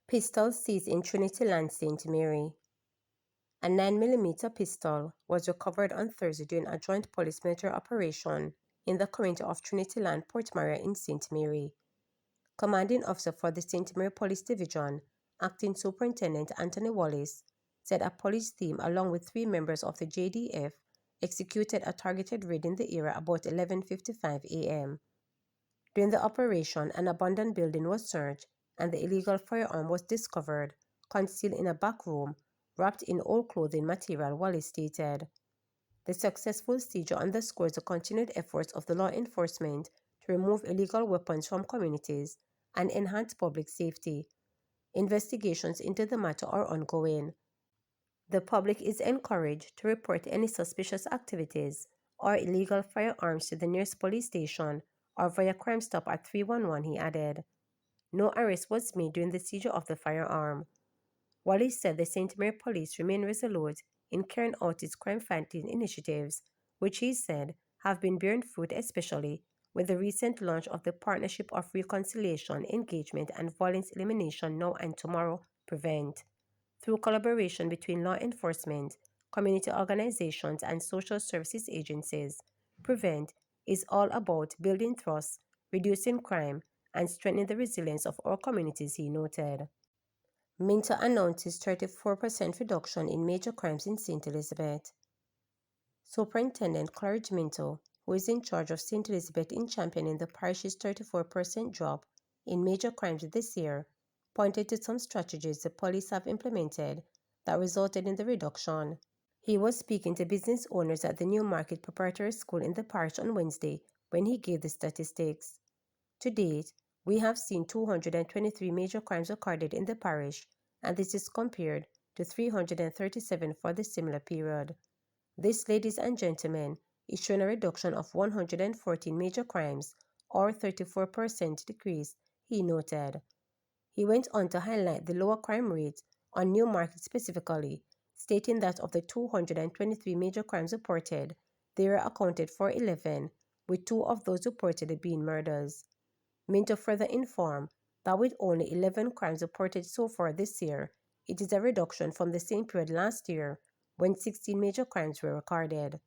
Pistol seized in Trinity Land, St. Mary. A 9mm pistol was recovered on Thursday during a joint police-military operation in the community of Trinity Land, Port Maria in St. Mary. Commanding officer for the St. Mary Police Division, Acting Superintendent Anthony Wallace, said a police team along with 3 members of the JDF executed a targeted raid in the area about 11:55 a.m. During the operation, an abandoned building was searched and the illegal firearm was discovered, concealed in a back room, wrapped in old clothing material, Wallace stated. The successful seizure underscores the continued efforts of the law enforcement to remove illegal weapons from communities and enhance public safety. Investigations into the matter are ongoing. The public is encouraged to report any suspicious activities or illegal firearms to the nearest police station or via Crime Stop at 311, he added. No arrest was made during the seizure of the firearm. Wallace said the St. Mary Police remain resolute in carrying out its crime-fighting initiatives, which he said have been bearing fruit, especially with the recent launch of the Partnership of Reconciliation, Engagement and Violence Elimination Now and Tomorrow Prevent. Through collaboration between law enforcement, community organizations and social services agencies, Prevent is all about building trust, reducing crime, and strengthening the resilience of our communities, he noted. Minto announces 34% reduction in major crimes in St. Elizabeth. Superintendent Claridge Minto, who is in charge of St. Elizabeth in championing the parish's 34% drop in major crimes this year, pointed to some strategies the police have implemented that resulted in the reduction. He was speaking to business owners at the Newmarket Preparatory School in the parish on Wednesday when he gave the statistics. To date, we have seen 223 major crimes recorded in the parish, and this is compared to 337 for the similar period. This, ladies and gentlemen, is showing a reduction of 114 major crimes, or 34% decrease, he noted. He went on to highlight the lower crime rate on Newmarket specifically, stating that of the 223 major crimes reported, they were accounted for 11, with 2 of those reported being murders. Minto further informed that with only 11 crimes reported so far this year, it is a reduction from the same period last year when 16 major crimes were recorded.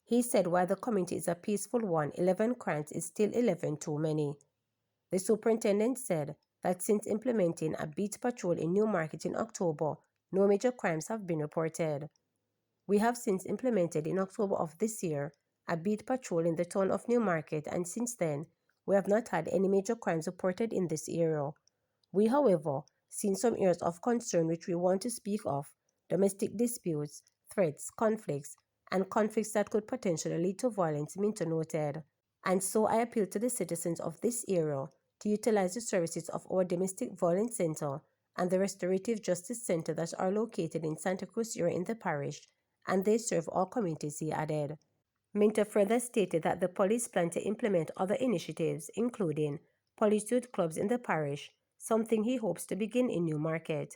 He said while the community is a peaceful one, 11 crimes is still 11 too many. The superintendent said that since implementing a beat patrol in Newmarket in October, no major crimes have been reported. We have since implemented in October of this year a beat patrol in the town of Newmarket, and since then, we have not had any major crimes reported in this area. We, however, seen some areas of concern which we want to speak of: domestic disputes, threats, conflicts, and conflicts that could potentially lead to violence, Minto noted. And so I appeal to the citizens of this area to utilize the services of our Domestic Violence Center and the Restorative Justice Center that are located in Santa Cruz area in the parish, and they serve all communities, he added. Minto further stated that the police plan to implement other initiatives, including police youth clubs in the parish, something he hopes to begin in Newmarket.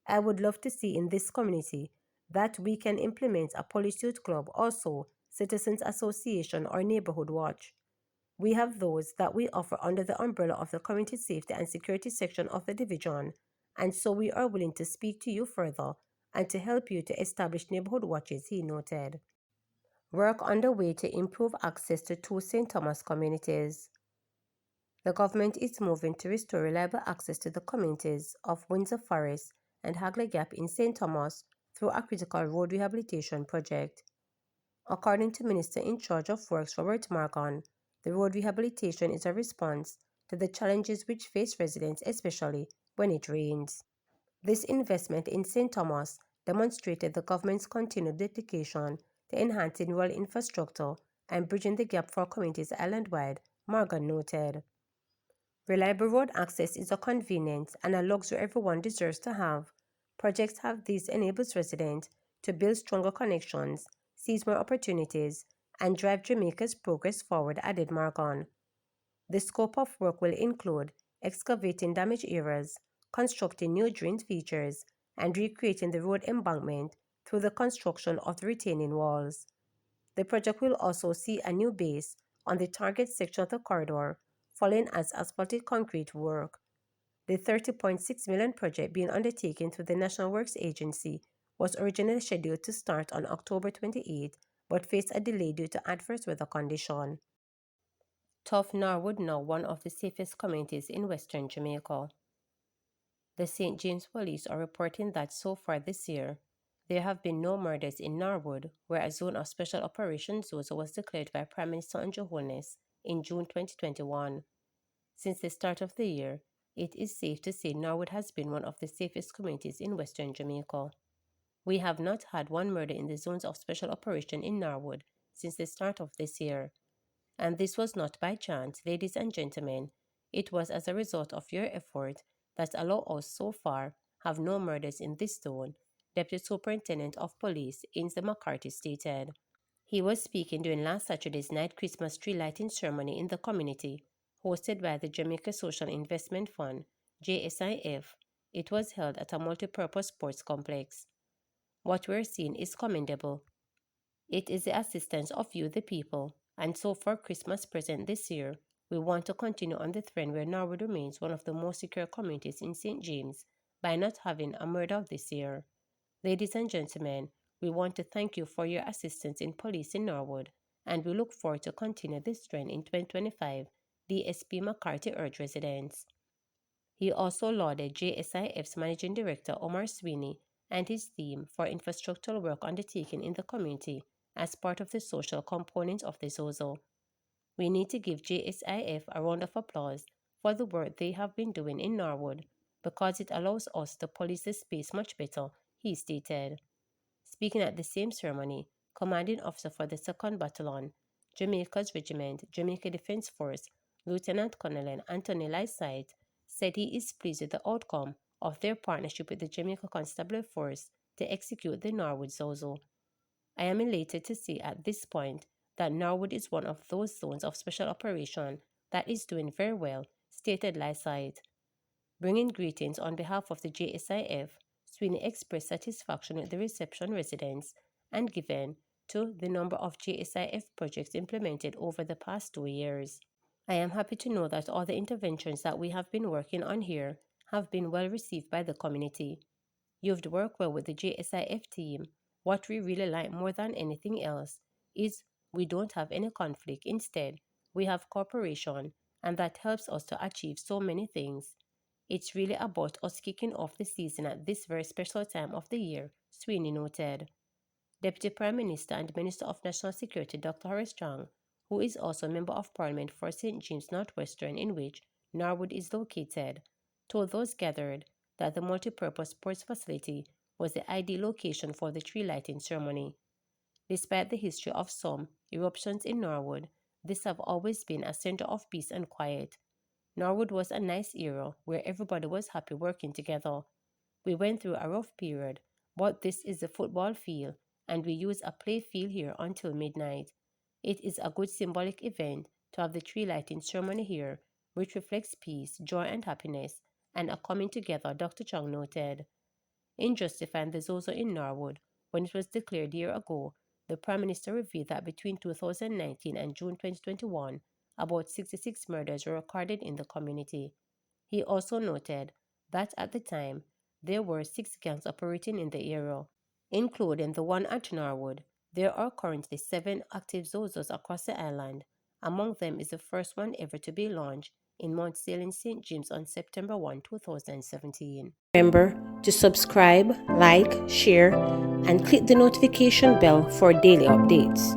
I would love to see in this community that we can implement a police youth club, also citizens association or neighborhood watch. We have those that we offer under the umbrella of the community safety and security section of the division, and so we are willing to speak to you further and to help you to establish neighborhood watches, he noted. Work underway to improve access to 2 St. Thomas communities. The government is moving to restore reliable access to the communities of Windsor Forest and Hagley Gap in St. Thomas through a critical road rehabilitation project. According to Minister in charge of Works Robert Morgan, the road rehabilitation is a response to the challenges which face residents, especially when it rains. This investment in St. Thomas demonstrated the government's continued dedication to enhancing rural infrastructure and bridging the gap for communities island-wide, Morgan noted. Reliable road access is a convenience and a luxury everyone deserves to have. Projects have these enables residents to build stronger connections, seize more opportunities, and drive Jamaica's progress forward, added Morgan. The scope of work will include excavating damaged areas, constructing new drain features, and recreating the road embankment through the construction of the retaining walls. The project will also see a new base on the target section of the corridor, following as asphalted concrete work. The $30.6 million project being undertaken through the National Works Agency was originally scheduled to start on October 28, but faced a delay due to adverse weather conditions. Tough Norwood, now one of the safest communities in western Jamaica. The St. James Police are reporting that so far this year, there have been no murders in Norwood, where a zone of special operations was declared by Prime Minister Andrew Holness in June 2021. Since the start of the year, it is safe to say Norwood has been one of the safest communities in western Jamaica. We have not had one murder in the zones of special operation in Norwood since the start of this year. And this was not by chance, ladies and gentlemen. It was as a result of your effort that allow us so far have no murders in this zone, Deputy Superintendent of Police Ainsley McCarthy stated. He was speaking during last Saturday's night Christmas tree lighting ceremony in the community, hosted by the Jamaica Social Investment Fund, JSIF. It was held at a multi-purpose sports complex. What we're seeing is commendable. It is the assistance of you, the people, and so for Christmas present this year, we want to continue on the trend where Norwood remains one of the most secure communities in St. James by not having a murder this year. Ladies and gentlemen, we want to thank you for your assistance in policing Norwood, and we look forward to continue this trend in 2025, DSP McCarthy urged residents. He also lauded JSIF's Managing Director Omar Sweeney and his team for infrastructural work undertaken in the community as part of the social component of the Zozo. We need to give JSIF a round of applause for the work they have been doing in Norwood because it allows us to police the space much better, he stated. Speaking at the same ceremony, Commanding Officer for the 2nd Battalion, Jamaica's Regiment, Jamaica Defence Force, Lieutenant Colonel Anthony Lyside, said he is pleased with the outcome of their partnership with the Jamaica Constabulary Force to execute the Norwood Zozo. I am elated to see at this point that Norwood is one of those zones of special operation that is doing very well, stated Lyside. Bringing greetings on behalf of the JSIF, Sweeney expressed satisfaction with the reception residents and given to the number of JSIF projects implemented over the past 2 years. I am happy to know that all the interventions that we have been working on here have been well received by the community. You've worked well with the JSIF team. What we really like more than anything else is we don't have any conflict. Instead, we have cooperation, and that helps us to achieve so many things. It's really about us kicking off the season at this very special time of the year, Sweeney noted. Deputy Prime Minister and Minister of National Security Dr. Horace Chang, who is also a Member of Parliament for St. James Northwestern, in which Norwood is located, told those gathered that the multi-purpose sports facility was the ideal location for the tree lighting ceremony. Despite the history of some eruptions in Norwood, this have always been a center of peace and quiet. Norwood was a nice era where everybody was happy working together. We went through a rough period, but this is the football field, and we use a play field here until midnight. It is a good symbolic event to have the tree lighting ceremony here, which reflects peace, joy, and happiness, and a coming together, Dr. Chang noted. In justifying the Zozo in Norwood, when it was declared a year ago, the Prime Minister revealed that between 2019 and June 2021, about 66 murders were recorded in the community. He also noted that at the time, there were 6 gangs operating in the area, including the one at Norwood. There are currently 7 active Zozos across the island. Among them is the first one ever to be launched in Mount Salem, St. James on September 1, 2017. Remember to subscribe, like, share, and click the notification bell for daily updates.